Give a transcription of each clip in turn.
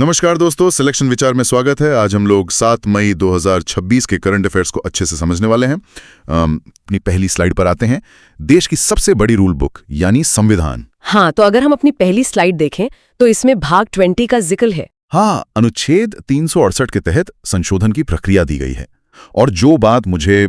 नमस्कार दोस्तों, सिलेक्शन विचार में स्वागत है। आज हम लोग 7 मई 2026 के करंट अफेयर्स को अच्छे से समझने वाले हैं। अपनी पहली स्लाइड पर आते हैं। देश की सबसे बड़ी रूल बुक यानी संविधान। हाँ, तो अगर हम अपनी पहली स्लाइड देखें तो इसमें भाग 20 का जिक्र है। हाँ, अनुच्छेद 368 के तहत संशोधन की प्रक्रिया दी गई है। और जो बात मुझे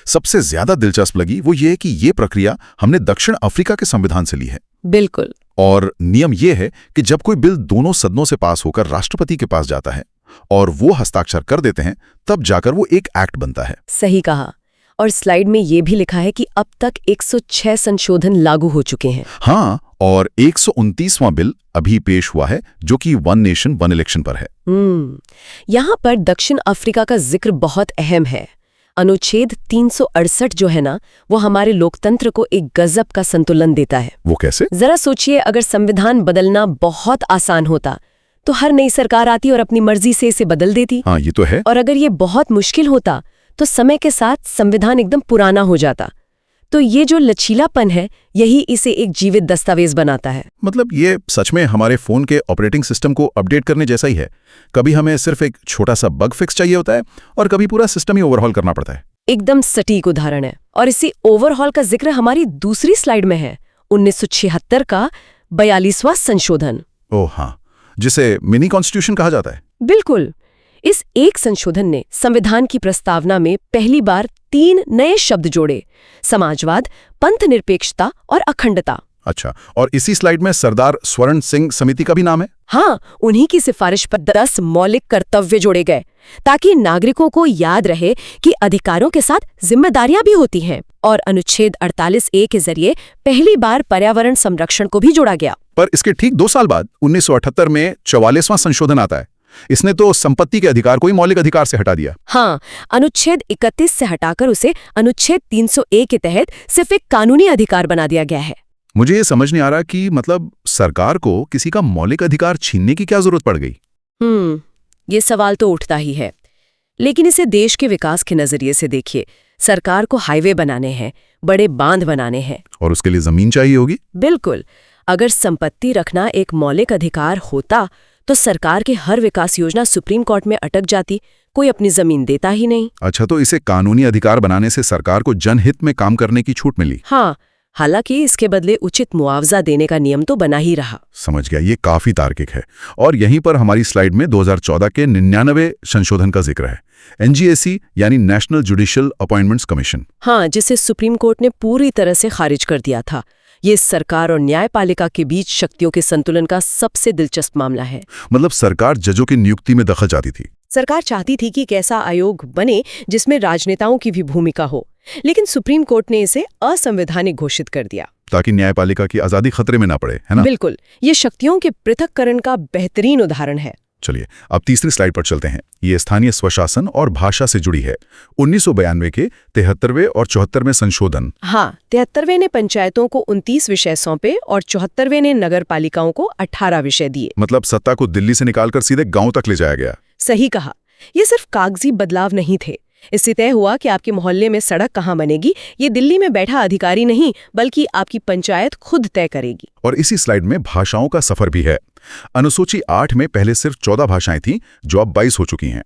सबसे ज्यादा दिलचस्प लगी वो ये कि ये प्रक्रिया हमने दक्षिण अफ्रीका के संविधान से ली है। बिल्कुल। और नियम ये है कि जब कोई बिल दोनों सदनों से पास होकर राष्ट्रपति के पास जाता है और वो हस्ताक्षर कर देते हैं, तब जाकर वो एक एक्ट बनता है। सही कहा। और स्लाइड में ये भी लिखा है कि अब तक 106 संशोधन लागू हो चुके हैं। हाँ, और 129वां बिल अभी पेश हुआ है जो कि वन नेशन वन इलेक्शन पर है। यहाँ पर दक्षिण अफ्रीका का जिक्र बहुत अहम है। अनुच्छेद 368 जो है ना, वो हमारे लोकतंत्र को एक गजब का संतुलन देता है। वो कैसे? जरा सोचिए, अगर संविधान बदलना बहुत आसान होता तो हर नई सरकार आती और अपनी मर्जी से इसे बदल देती। हाँ, ये तो है। और अगर ये बहुत मुश्किल होता तो समय के साथ संविधान एकदम पुराना हो जाता। तो ये जो लचीलापन है, यही इसे एक जीवित दस्तावेज बनाता है। मतलब ये सच में हमारे फोन के ऑपरेटिंग सिस्टम को अपडेट करने जैसा ही है। कभी हमें सिर्फ एक छोटा सा बग फिक्स चाहिए होता है और कभी पूरा सिस्टम ही ओवरहॉल करना पड़ता है। एकदम सटीक उदाहरण है। और इसी ओवरहॉल का जिक्र हमारी दूसरी स्लाइड में है, 1976 का 42वां संशोधन। ओह हाँ, जिसे मिनी कॉन्स्टिट्यूशन कहा जाता है। बिल्कुल। इस एक संशोधन ने संविधान की प्रस्तावना में पहली बार 3 नए शब्द जोड़े: समाजवाद, पंथनिरपेक्षता और अखंडता। अच्छा, और इसी स्लाइड में सरदार स्वर्ण सिंह समिति का भी नाम है। हाँ, उन्हीं की सिफारिश पर 10 मौलिक कर्तव्य जोड़े गए ताकि नागरिकों को याद रहे कि अधिकारों के साथ जिम्मेदारियां भी होती हैं। और अनुच्छेद 48A के जरिए पहली बार पर्यावरण संरक्षण को भी जोड़ा गया। पर इसके ठीक 2 साल बाद 1978 में 44वां संशोधन आता है। इसने तो संपत्ति के अधिकार को ही मौलिक अधिकार से हटा दिया। हाँ, अनुच्छेद 31 से हटाकर उसे अनुच्छेद 300A के तहत सिर्फ एक कानूनी अधिकार बना दिया गया है। मुझे ये समझ नहीं आ रहा कि मतलब सरकार को किसी का मौलिक अधिकार छीनने की क्या जरूरत पड़ गई। ये सवाल तो उठता ही है। लेकिन इसे देश के विकास के नजरिए से देखिए। सरकार को हाईवे बनाने हैं, बड़े बांध बनाने हैं, और उसके लिए जमीन चाहिए होगी। बिल्कुल। अगर संपत्ति रखना एक मौलिक अधिकार होता तो सरकार की हर विकास योजना सुप्रीम कोर्ट में अटक जाती, कोई अपनी जमीन देता ही नहीं। अच्छा, तो इसे कानूनी अधिकार बनाने से सरकार को जनहित में काम करने की छूट मिली। हाँ, हालांकि इसके बदले उचित मुआवजा देने का नियम तो बना ही रहा। समझ गया, ये काफी तार्किक है। और यहीं पर हमारी स्लाइड में 2014 के 99वें संशोधन का जिक्र है, NGAC यानी नेशनल जुडिशियल अपॉइंटमेंट्स कमीशन। हाँ, जिसे सुप्रीम कोर्ट ने पूरी तरह से खारिज कर दिया था। ये सरकार और न्यायपालिका के बीच शक्तियों के संतुलन का सबसे दिलचस्प मामला है। मतलब सरकार जजों की नियुक्ति में दखल चाहती थी। सरकार चाहती थी कि एक ऐसा आयोग बने जिसमें राजनेताओं की भी भूमिका हो, लेकिन सुप्रीम कोर्ट ने इसे असंवैधानिक घोषित कर दिया ताकि न्यायपालिका की आजादी खतरे में ना पड़े, है ना? बिल्कुल। ये शक्तियों के पृथक्करण का बेहतरीन उदाहरण है। चलिए अब तीसरी स्लाइड पर चलते हैं। ये स्थानीय स्वशासन और भाषा से जुड़ी है। 1992 के 73वें और 74वें संशोधन। हाँ, 73वें ने पंचायतों को 29 विषय सौंपे और 74वें ने नगर पालिकाओं को 18 विषय दिए। मतलब सत्ता को दिल्ली से निकालकर सीधे गांव तक ले जाया गया। सही कहा। ये सिर्फ कागजी बदलाव नहीं थे। इससे तय हुआ कि आपके मोहल्ले में सड़क कहाँ बनेगी, ये दिल्ली में बैठा अधिकारी नहीं बल्कि आपकी पंचायत खुद तय करेगी। और इसी स्लाइड में भाषाओं का सफर भी है। अनुसूची 8 में पहले सिर्फ 14 भाषाएं थीं, जो अब 22 हो चुकी हैं।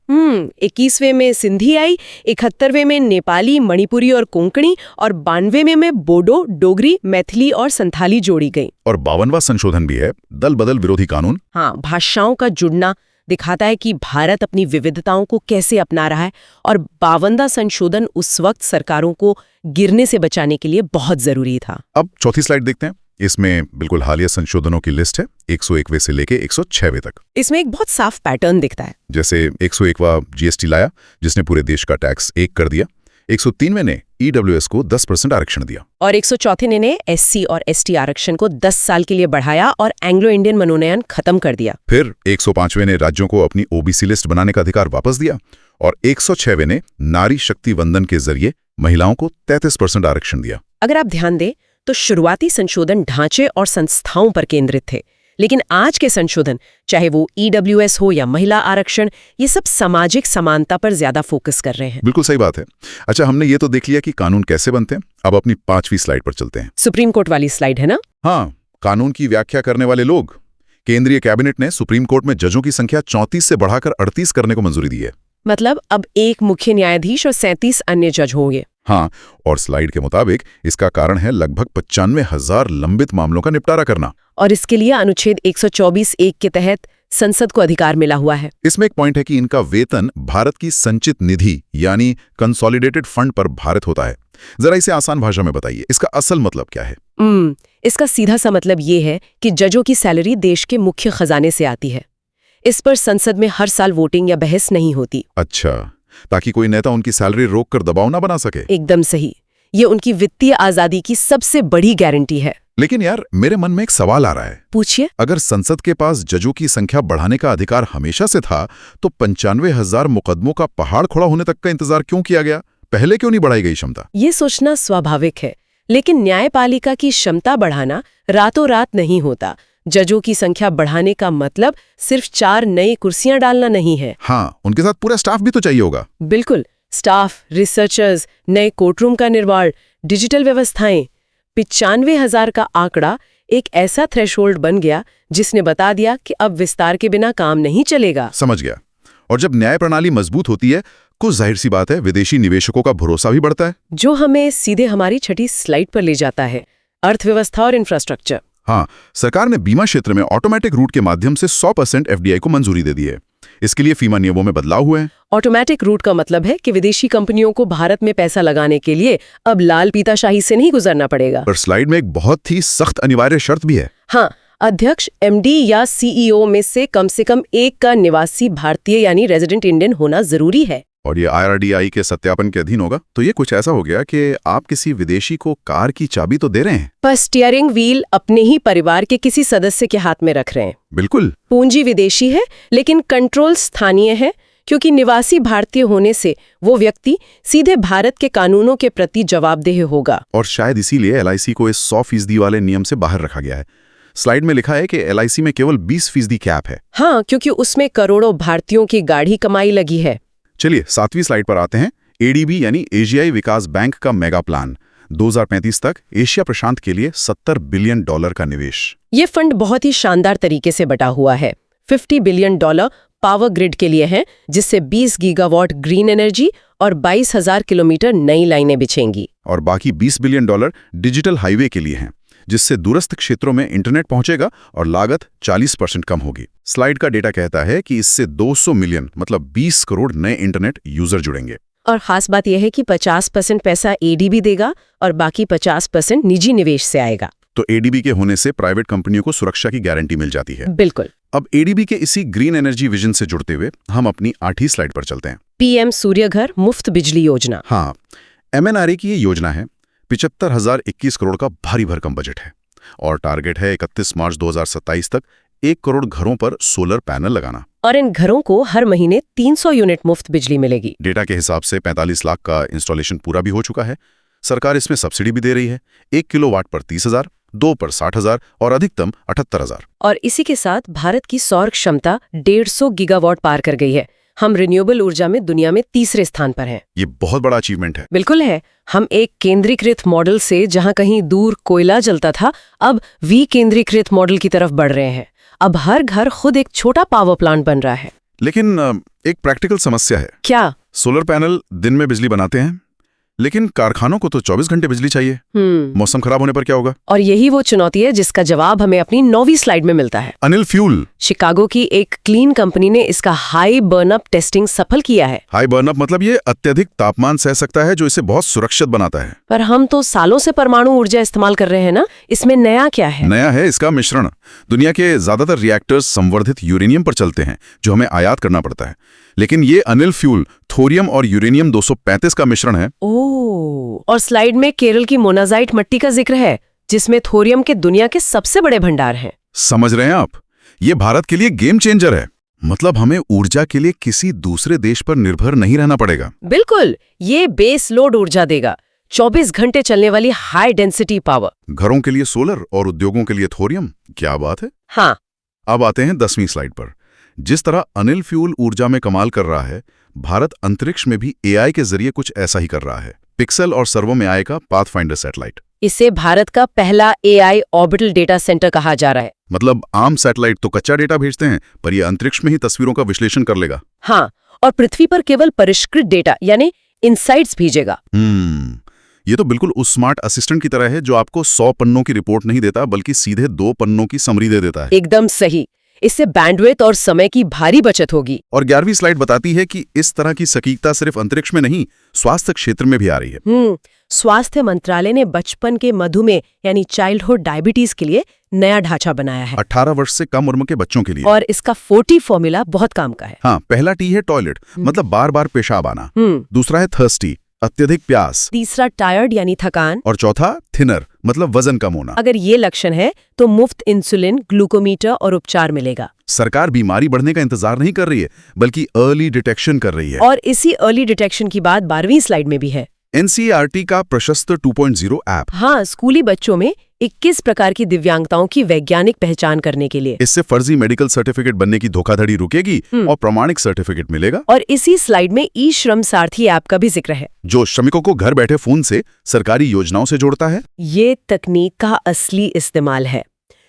21वें में सिंधी आई, 71वें में नेपाली, मणिपुरी और कोंकणी, और 92वें में बोडो, डोगरी, मैथिली और संथाली जोड़ी गई। और 52वां संशोधन भी है, दल बदल विरोधी कानून। हाँ, भाषाओं का जुड़ना दिखाता है कि भारत अपनी विविधताओं को कैसे अपना रहा है। और 52वां संशोधन उस वक्त सरकारों को गिरने से बचाने के लिए बहुत जरूरी था। अब चौथी स्लाइड देखते हैं। इसमें बिल्कुल हालिया संशोधनों की लिस्ट है, 101वें से लेके 106वें तक। इसमें एक बहुत साफ पैटर्न दिखता है। जैसे 101वां GST लाया, जिसने पूरे देश का टैक्स 1 कर दिया। 103वें ने EWS को 10% आरक्षण दिया। और 104 ने SC और ST आरक्षण को 10 साल के लिए बढ़ाया और एंग्लो इंडियन मनोनयन खत्म कर दिया। फिर 105वें ने राज्यों को अपनी OBC लिस्ट बनाने का अधिकार वापस दिया। और 106वें ने नारी शक्ति वंदन के जरिए महिलाओं को 33% आरक्षण दिया। अगर आप ध्यान दें तो शुरुआती संशोधन ढांचे और संस्थाओं पर केंद्रित थे, लेकिन आज के संशोधन, चाहे वो EWS हो या महिला आरक्षण, ये सब सामाजिक समानता पर ज्यादा फोकस कर रहे हैं। बिल्कुल सही बात है। अच्छा, हमने ये तो देख लिया कि कानून कैसे बनते हैं। अब अपनी 5वीं स्लाइड पर चलते हैं। सुप्रीम कोर्ट वाली स्लाइड है ना? हाँ, कानून की व्याख्या करने वाले लोग। केंद्रीय कैबिनेट ने सुप्रीम कोर्ट में जजों की संख्या 34 से बढ़ाकर 38 करने को मंजूरी दी है। मतलब अब एक मुख्य न्यायाधीश और 37 अन्य जज होंगे। हाँ, और स्लाइड के मुताबिक इसका कारण है लगभग 95,000 लंबित मामलों का निपटारा करना। और इसके लिए अनुच्छेद 124(1) के तहत संसद को अधिकार मिला हुआ है। इसमें एक पॉइंट है कि इनका वेतन भारत की संचित निधि यानी कंसोलिडेटेड फंड पर भारित होता है। जरा इसे आसान भाषा में बताइए, इसका असल मतलब क्या है? इसका सीधा सा मतलब ये है कि जजों की सैलरी देश के मुख्य खजाने से आती है। इस पर संसद में हर साल वोटिंग या बहस नहीं होती। अच्छा, ताकि कोई नेता उनकी सैलरी रोककर दबाव ना बना सके। एकदम सही। ये उनकी वित्तीय आजादी की सबसे बड़ी गारंटी है। लेकिन यार, मेरे मन में एक सवाल आ रहा है। पूछिए। अगर संसद के पास जजों की संख्या बढ़ाने का अधिकार हमेशा से था, तो 95,000 मुकदमों का पहाड़ खड़ा होने तक का इंतजार क्यों किया गया? पहले क्यों नहीं बढ़ाई गई क्षमता? ये सोचना स्वाभाविक है, लेकिन न्यायपालिका की क्षमता बढ़ाना रातों रात नहीं होता। जजों की संख्या बढ़ाने का मतलब सिर्फ 4 नई कुर्सियां डालना नहीं है। हाँ, उनके साथ पूरा स्टाफ भी तो चाहिए होगा। बिल्कुल, स्टाफ, रिसर्चर्स, नए कोर्टरूम का निर्माण, डिजिटल व्यवस्थाएं। 95,000 का आंकड़ा एक ऐसा थ्रेशोल्ड बन गया जिसने बता दिया कि अब विस्तार के बिना काम नहीं चलेगा। समझ गया। और जब न्याय प्रणाली मजबूत होती है, कुछ जाहिर सी बात है, विदेशी निवेशकों का भरोसा भी बढ़ता है। जो हमें सीधे हमारी छठी स्लाइड पर ले जाता है, अर्थव्यवस्था और इंफ्रास्ट्रक्चर। हाँ, सरकार ने बीमा क्षेत्र में ऑटोमेटिक रूट के माध्यम से 100% एफडीआई को मंजूरी दे दी है। इसके लिए फीमा नियमों में बदलाव हुए हैं। ऑटोमेटिक रूट का मतलब है कि विदेशी कंपनियों को भारत में पैसा लगाने के लिए अब लाल पीताशाही से नहीं गुजरना पड़ेगा। पर स्लाइड में एक बहुत ही सख्त अनिवार्य शर्त भी है। हाँ, अध्यक्ष, एमडी या सीईओ में से कम एक का निवासी भारतीय यानी रेजिडेंट इंडियन होना जरूरी है। और ये IRDAI के सत्यापन के अधीन होगा। तो ये कुछ ऐसा हो गया कि आप किसी विदेशी को कार की चाबी तो दे रहे हैं, पर स्टीयरिंग व्हील अपने ही परिवार के किसी सदस्य के हाथ में रख रहे हैं। बिल्कुल। पूंजी विदेशी है, लेकिन कंट्रोल स्थानीय है, क्योंकि निवासी भारतीय होने से वो व्यक्ति सीधे भारत के कानूनों के प्रति जवाबदेह होगा। और शायद इसीलिए LIC को इस 100% वाले नियम से बाहर रखा गया है। स्लाइड में लिखा है कि LIC में केवल 20% कैप है। हाँ, क्योंकि उसमें करोड़ों भारतीयों की गाढ़ी कमाई लगी है। चलिए 7वीं स्लाइड पर आते हैं। ADB यानी एशियाई विकास बैंक का मेगा प्लान 2035 तक एशिया प्रशांत के लिए $70 बिलियन का निवेश। ये फंड बहुत ही शानदार तरीके से बटा हुआ है। $50 बिलियन पावर ग्रिड के लिए है, जिससे 20 गीगावाट ग्रीन एनर्जी और 22,000 किलोमीटर नई लाइनें बिछेंगी। और बाकी $20 बिलियन डिजिटल हाईवे के लिए हैं, जिससे दूरस्थ क्षेत्रों में इंटरनेट पहुंचेगा और लागत 40% कम होगी। स्लाइड का डेटा कहता है कि इससे 200 मिलियन मतलब 20 करोड़ नए इंटरनेट यूजर जुड़ेंगे। और खास बात यह है कि 50% पैसा ADB देगा और बाकी 50% निजी निवेश से आएगा। तो ADB के होने से प्राइवेट कंपनियों को सुरक्षा की गारंटी मिल जाती है। बिल्कुल। अब ADB के इसी ग्रीन एनर्जी विजन से जुड़ते हुए हम अपनी 8वीं स्लाइड पर चलते हैं। PM सूर्यघर मुफ्त बिजली योजना। हाँ, MNRE की ये योजना है। 75,021 करोड़ का भारी भरकम बजट है और टारगेट है 31 मार्च 2027 तक 1 करोड़ घरों पर सोलर पैनल लगाना। और इन घरों को हर महीने 300 यूनिट मुफ्त बिजली मिलेगी। डेटा के हिसाब से 45 लाख का इंस्टॉलेशन पूरा भी हो चुका है। सरकार इसमें सब्सिडी भी दे रही है। 1 किलोवाट पर 30,000, 2 पर 60,000 और अधिकतम 78,000। और इसी के साथ भारत की सौर क्षमता 150 गीगावाट पार कर गई है। हम रिन्यूएबल ऊर्जा में दुनिया में तीसरे स्थान पर हैं। ये बहुत बड़ा अचीवमेंट है। बिल्कुल है। हम एक केंद्रीकृत मॉडल से जहां कहीं दूर कोयला जलता था, अब विकेंद्रीकृत मॉडल की तरफ बढ़ रहे हैं। अब हर घर खुद एक छोटा पावर प्लांट बन रहा है। लेकिन एक प्रैक्टिकल समस्या है। क्या? सोलर पैनल दिन में बिजली बनाते हैं, लेकिन कारखानों को तो 24 घंटे बिजली चाहिए। मौसम खराब होने पर क्या होगा? और यही वो चुनौती है जिसका जवाब हमें अपनी 9वीं स्लाइड में मिलता है। अनिल फ्यूल। शिकागो की एक क्लीन कंपनी ने इसका हाई बर्नअप टेस्टिंग सफल किया है। हाई बर्नअप मतलब ये अत्यधिक तापमान सह सकता है, जो इसे बहुत सुरक्षित बनाता है। पर हम तो सालों से परमाणु ऊर्जा इस्तेमाल कर रहे हैं ना, इसमें नया क्या है? नया है इसका मिश्रण। दुनिया के ज्यादातर रिएक्टर्स संवर्धित यूरेनियम पर चलते हैं, जो हमें आयात करना पड़ता है। लेकिन ये अनिल फ्यूल थोरियम और यूरेनियम 235 का मिश्रण है। ओह, और स्लाइड में केरल की मोनाजाइट मिट्टी का जिक्र है, जिसमें थोरियम के दुनिया के सबसे बड़े भंडार हैं। समझ रहे हैं आप? ये भारत के लिए गेम चेंजर है। मतलब हमें ऊर्जा के लिए किसी दूसरे देश पर निर्भर नहीं रहना पड़ेगा। बिल्कुल, ये बेस लोड ऊर्जा देगा, 24 घंटे चलने वाली हाई डेंसिटी पावर। घरों के लिए सोलर और उद्योगों के लिए थोरियम। क्या बात है। हाँ। अब आते हैं 10वीं स्लाइड पर। जिस तरह अनिल फ्यूल ऊर्जा में कमाल कर रहा है, भारत अंतरिक्ष में भी AI के जरिए कुछ ऐसा ही कर रहा है। पिक्सेल और सर्वो में आएगा पाथफाइंडर सैटेलाइट। इसे भारत का पहला AI ऑर्बिटल डेटा सेंटर कहा जा रहा है। मतलब आम सैटेलाइट तो कच्चा डेटा भेजते हैं, पर ये अंतरिक्ष में ही तस्वीरों का विश्लेषण कर लेगा। हाँ, और पृथ्वी पर केवल परिष्कृत डेटा यानी इनसाइट्स भेजेगा। ये तो बिल्कुल उस स्मार्ट असिस्टेंट की तरह है जो आपको 100 पन्नों की रिपोर्ट नहीं देता, बल्कि सीधे 2 पन्नों की समरी दे देता है। एकदम सही। इससे बैंडविड्थ और समय की भारी बचत होगी। और 11वीं स्लाइड बताती है कि इस तरह की सटीकता सिर्फ अंतरिक्ष में नहीं, स्वास्थ्य क्षेत्र में भी आ रही है। स्वास्थ्य मंत्रालय ने बचपन के मधुमेह यानी चाइल्डहुड डायबिटीज के लिए नया ढांचा बनाया है। 18 वर्ष से कम उम्र के बच्चों के लिए। और इसका 40 फॉर्मूला बहुत काम का है। हाँ, पहला टी है टॉयलेट, मतलब बार बार पेशाब आना। दूसरा है थर्स्टी, अत्यधिक प्यास। तीसरा टायर्ड यानी थकान। और चौथा थिनर, मतलब वजन कम होना। अगर ये लक्षण है तो मुफ्त इंसुलिन, ग्लूकोमीटर और उपचार मिलेगा। सरकार बीमारी बढ़ने का इंतजार नहीं कर रही है, बल्कि अर्ली डिटेक्शन कर रही है। और इसी अर्ली डिटेक्शन की बात 12वीं स्लाइड में भी है। NCERT का प्रशस्त 2.0 ऐप। हाँ, स्कूली बच्चों में 21 प्रकार की दिव्यांगताओं की वैज्ञानिक पहचान करने के लिए। इससे फर्जी मेडिकल सर्टिफिकेट बनने की धोखाधड़ी रुकेगी और प्रमाणिक सर्टिफिकेट मिलेगा। और इसी स्लाइड में ई श्रम सारथी ऐप का भी जिक्र है, जो श्रमिकों को घर बैठे फोन से सरकारी योजनाओं से जोड़ता है। ये तकनीक का असली इस्तेमाल है,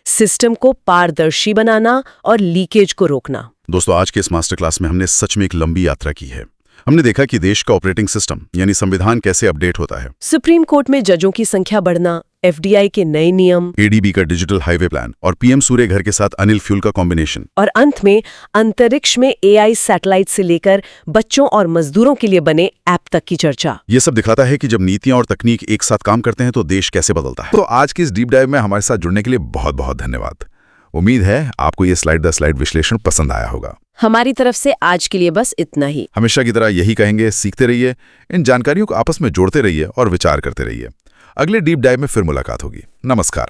सिस्टम को पारदर्शी बनाना और लीकेज को रोकना। दोस्तों, आज के इस मास्टर क्लास में हमने सच में एक लंबी यात्रा की है। हमने देखा कि देश का ऑपरेटिंग सिस्टम यानी संविधान कैसे अपडेट होता है, सुप्रीम कोर्ट में जजों की संख्या बढ़ना, FDI के नए नियम, ADB का डिजिटल हाईवे प्लान और PM सूर्य घर के साथ अनिल फ्यूल का कॉम्बिनेशन। और अंत में अंतरिक्ष में AI सैटेलाइट से लेकर बच्चों और मजदूरों के लिए बने ऐप तक की चर्चा। ये सब दिखाता है कि जब नीतियां और तकनीक एक साथ काम करते हैं तो देश कैसे बदलता है। तो आज की इस डीप डाइव में हमारे साथ जुड़ने के लिए बहुत बहुत धन्यवाद। उम्मीद है आपको ये स्लाइड दर स्लाइड विश्लेषण पसंद आया होगा। हमारी तरफ से आज के लिए बस इतना ही। हमेशा की तरह यही कहेंगे, सीखते रहिए, इन जानकारियों को आपस में जोड़ते रहिए और विचार करते रहिए। अगले डीप डाइव में फिर मुलाकात होगी। नमस्कार।